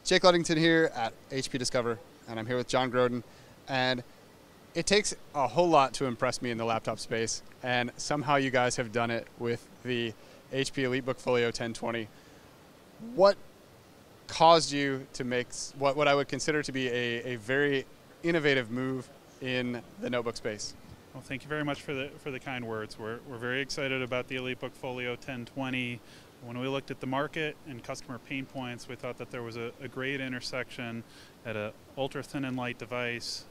Jake Ludington here at HP Discover, and I'm here with John Groden. And it takes a whole lot to impress me in the laptop space, and somehow you guys have done it with the HP EliteBook Folio 1020. What caused you to make what I would consider to be a very innovative move in the notebook space? Well, thank you very much for the kind words. We're very excited about the EliteBook Folio 1020. When we looked at the market and customer pain points, we thought that there was a great intersection at an ultra thin and light device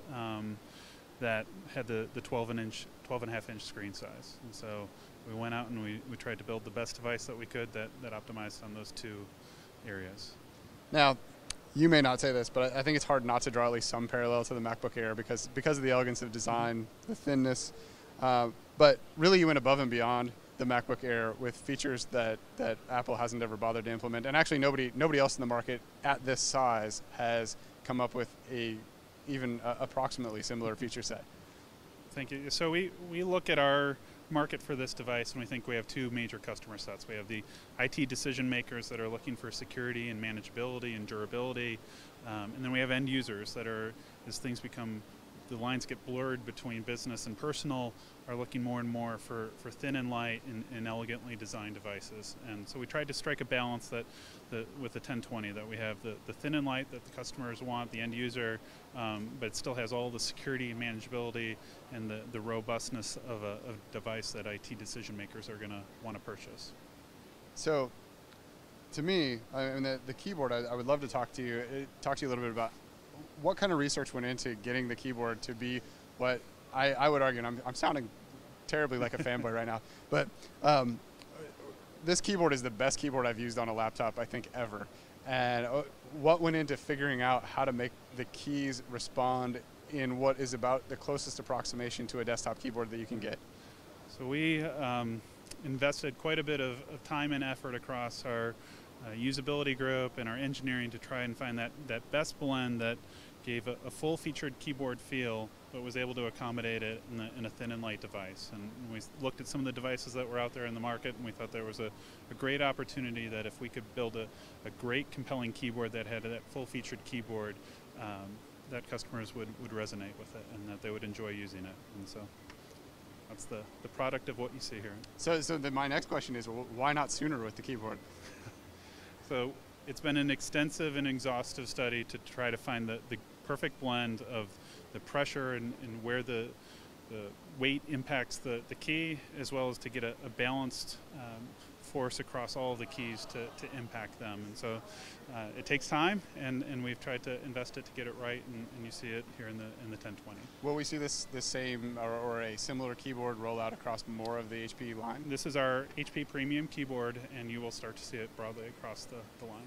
that had the 12.5 inch screen size. And so we went out and we tried to build the best device that we could that optimized on those two areas. Now, you may not say this, but I think it's hard not to draw at least some parallel to the MacBook Air because of the elegance of design, the thinness, but really you went above and beyond the MacBook Air with features that Apple hasn't ever bothered to implement, and actually nobody else in the market at this size has come up with even approximately similar feature set. Thank you. So we look at our market for this device and we think we have two major customer sets. We have the IT decision makers that are looking for security and manageability and durability, and then we have end users that are, as things become, the lines get blurred between business and personal, are looking more and more for thin and light and elegantly designed devices. And so we tried to strike a balance with the 1020, that we have the thin and light that the customers want, the end user, but it still has all the security and manageability and the robustness of a device that IT decision makers are going to want to purchase. So, to me, I mean, the keyboard, I would love to talk to you a little bit about what kind of research went into getting the keyboard to be what I would argue, and I'm sounding terribly like a fanboy right now, but this keyboard is the best keyboard I've used on a laptop, I think, ever. And what went into figuring out how to make the keys respond in what is about the closest approximation to a desktop keyboard that you can get? So we invested quite a bit of time and effort across our usability group and our engineering to try and find that best blend that gave a full-featured keyboard feel, but was able to accommodate it in a thin and light device. And we looked at some of the devices that were out there in the market, and we thought there was a great opportunity that if we could build a great, compelling keyboard that had that full-featured keyboard, that customers would resonate with it and that they would enjoy using it. And so that's the product of what you see here. So my next question is, well, why not sooner with the keyboard? So it's been an extensive and exhaustive study to try to find the perfect blend of the pressure and where the weight impacts the key, as well as to get a balanced force across all of the keys to impact them. And so it takes time, and we've tried to invest it to get it right, and you see it here in the 1020. Will we see this same or a similar keyboard roll out across more of the HP line? This is our HP Premium keyboard, and you will start to see it broadly across the line.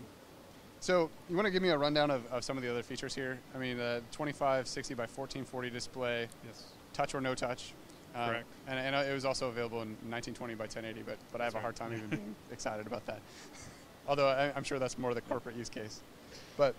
So you want to give me a rundown of some of the other features here? I mean, the 2560 by 1440 display, yes, touch or no touch. Correct. And it was also available in 1920 by 1080, but I have a hard time even being excited about that. Although I'm sure that's more the corporate use case. But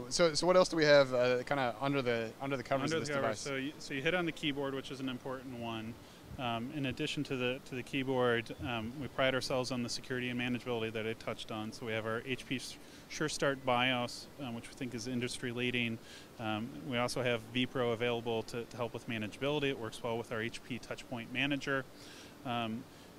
so what else do we have kind of under the covers of this device? So you hit on the keyboard, which is an important one. In addition to the keyboard, we pride ourselves on the security and manageability that I touched on. So we have our HP Sure Start BIOS, which we think is industry leading. We also have vPro available to help with manageability. It works well with our HP Touchpoint Manager.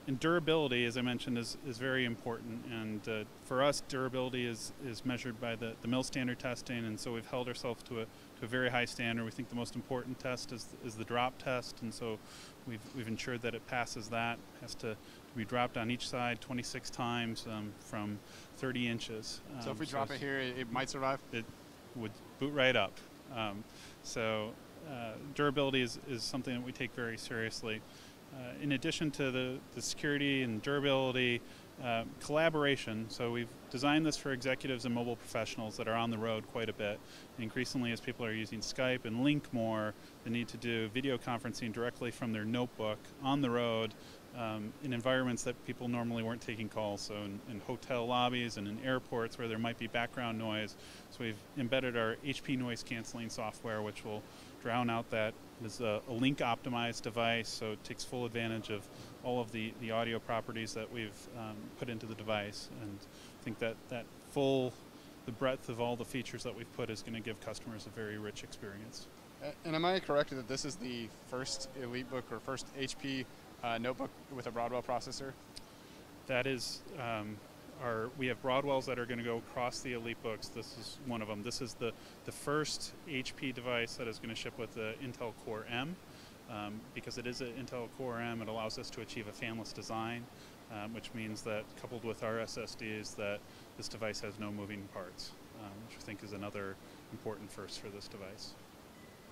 And durability, as I mentioned, is very important. And for us, durability is measured by the mill standard testing, and so we've held ourselves to a very high standard. We think the most important test is the drop test, and so we've ensured that it passes that. It has to be dropped on each side 26 times from 30 inches. So if we drop it here, it might survive? It would boot right up. Durability is something that we take very seriously. In addition to the security and durability, collaboration. So we've designed this for executives and mobile professionals that are on the road quite a bit. Increasingly, as people are using Skype and Link more, they need to do video conferencing directly from their notebook on the road in environments that people normally weren't taking calls. So in hotel lobbies and in airports where there might be background noise. So we've embedded our HP noise canceling software, which will drown out that. It's a link optimized device, so it takes full advantage of all of the audio properties that we've put into the device. And I think that full the breadth of all the features that we've put is going to give customers a very rich experience. And am I correct that this is the first EliteBook or first HP notebook with a Broadwell processor? That is, we have Broadwells that are going to go across the EliteBooks. This is one of them. This is the first HP device that is going to ship with the Intel Core M. Because it is an Intel Core M, it allows us to achieve a fanless design, which means that coupled with our SSDs that this device has no moving parts, which I think is another important first for this device.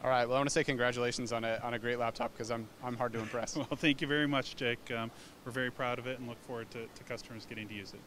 All right, well, I want to say congratulations on a great laptop, because I'm hard to impress. Well, thank you very much, Jake. We're very proud of it and look forward to customers getting to use it.